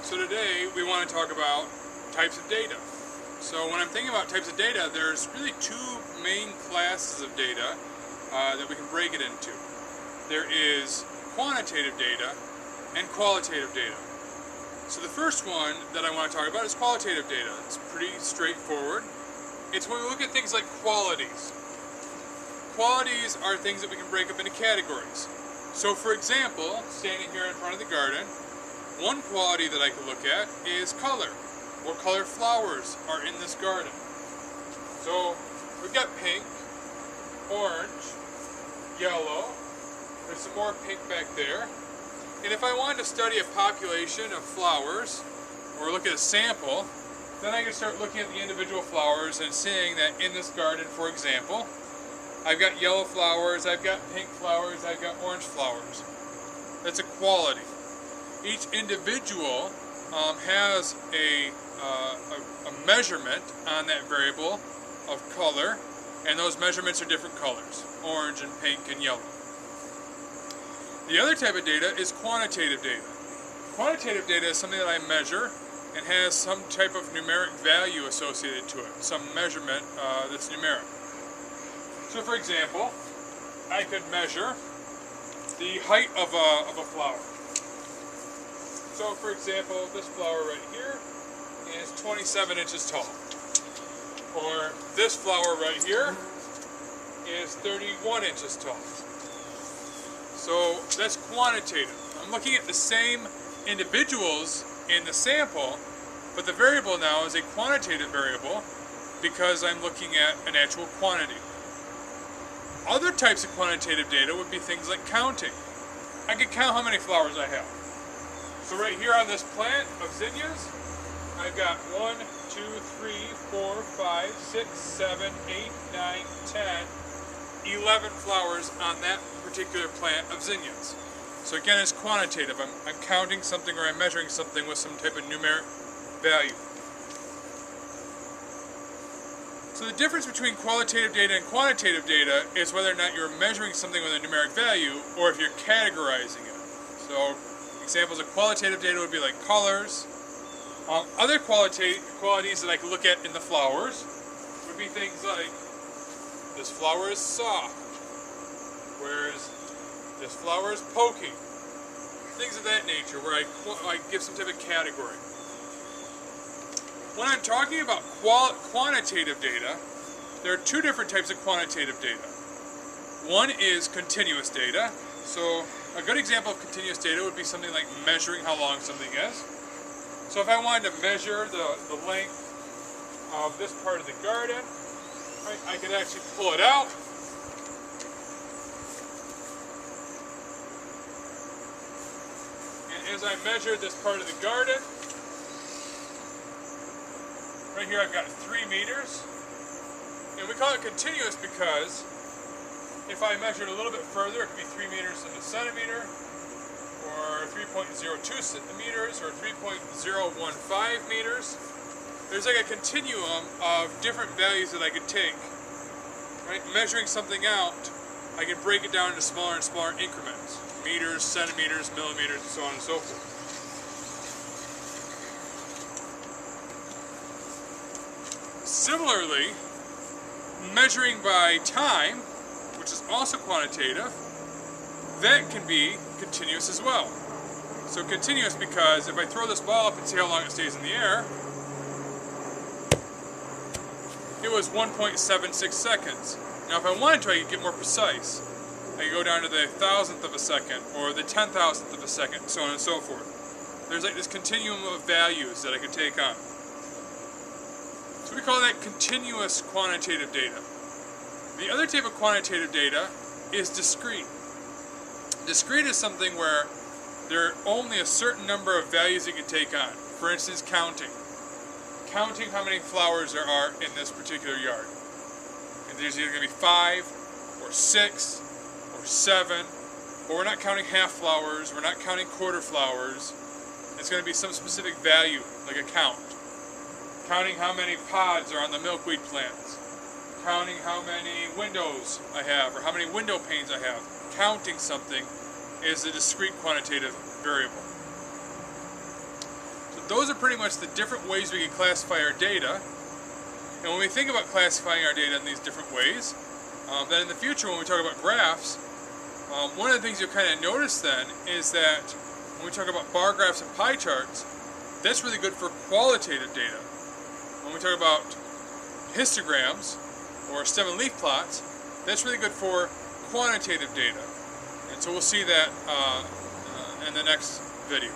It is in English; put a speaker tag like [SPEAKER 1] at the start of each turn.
[SPEAKER 1] So today we want to talk about types of data. So when I'm thinking about types of data, there's really two main classes of data that we can break it into. There is quantitative data and qualitative data. So the first one that I want to talk about is qualitative data. It's pretty straightforward. It's when we look at things like qualities. Qualities are things that we can break up into categories. So for example, standing here in front of the garden, one quality that I can look at is color. What color flowers are in this garden? So we've got pink, orange, yellow, there's some more pink back there. And if I wanted to study a population of flowers, or look at a sample, then I can start looking at the individual flowers and seeing that in this garden, for example, I've got yellow flowers, I've got pink flowers, I've got orange flowers. That's a quality. Each individual has a measurement on that variable of color, and those measurements are different colors, orange and pink and yellow. The other type of data is quantitative data. Quantitative data is something that I measure and has some type of numeric value associated to it, some measurement that's numeric. So for example, I could measure the height of a flower. So for example, this flower right here is 27 inches tall. Or this flower right here is 31 inches tall. So that's quantitative. I'm looking at the same individuals in the sample, but the variable now is a quantitative variable because I'm looking at an actual quantity. Other types of quantitative data would be things like counting. I could count how many flowers I have. So right here on this plant of zinnias, I've got 1, 2, 3, 4, 5, 6, 7, 8, 9, 10, 11 flowers on that particular plant of zinnias. So again, it's quantitative. I'm counting something or I'm measuring something with some type of numeric value. So the difference between qualitative data and quantitative data is whether or not you're measuring something with a numeric value or if you're categorizing it. So examples of qualitative data would be like colors. Other qualities that I can look at in the flowers would be things like this flower is soft, whereas this flower is poking. Things of that nature where I give some type of category. When I'm talking about quantitative data, there are two different types of quantitative data. One is continuous data. So a good example of continuous data would be something like measuring how long something is. So if I wanted to measure the length of this part of the garden, I could actually pull it out. And as I measure this part of the garden, right here I've got 3 meters. And we call it continuous because if I measured a little bit further, it could be 3 meters in a centimeter, or 3.02 centimeters, or 3.015 meters. There's like a continuum of different values that I could take. Right? Measuring something out, I can break it down into smaller and smaller increments. Meters, centimeters, millimeters, and so on and so forth. Similarly, measuring by time, which is also quantitative, that can be continuous as well. So continuous because if I throw this ball up and see how long it stays in the air, it was 1.76 seconds. Now if I wanted to, I could get more precise. I could go down to the 1,000th of a second, or the 10,000th of a second, so on and so forth. There's like this continuum of values that I could take on. So we call that continuous quantitative data. The other type of quantitative data is discrete. Discrete is something where there are only a certain number of values you can take on. For instance, counting. Counting how many flowers there are in this particular yard. And there's either going to be 5 or 6 or 7, but we're not counting half flowers, we're not counting quarter flowers. It's going to be some specific value, like a count. Counting how many pods are on the milkweed plants. Counting how many windows I have, or how many window panes I have. Counting something is a discrete quantitative variable. So those are pretty much the different ways we can classify our data. And when we think about classifying our data in these different ways, then in the future when we talk about graphs, one of the things you'll kind of notice then is that when we talk about bar graphs and pie charts, that's really good for qualitative data. When we talk about histograms or stem and leaf plots, that's really good for quantitative data. And so we'll see that in the next video.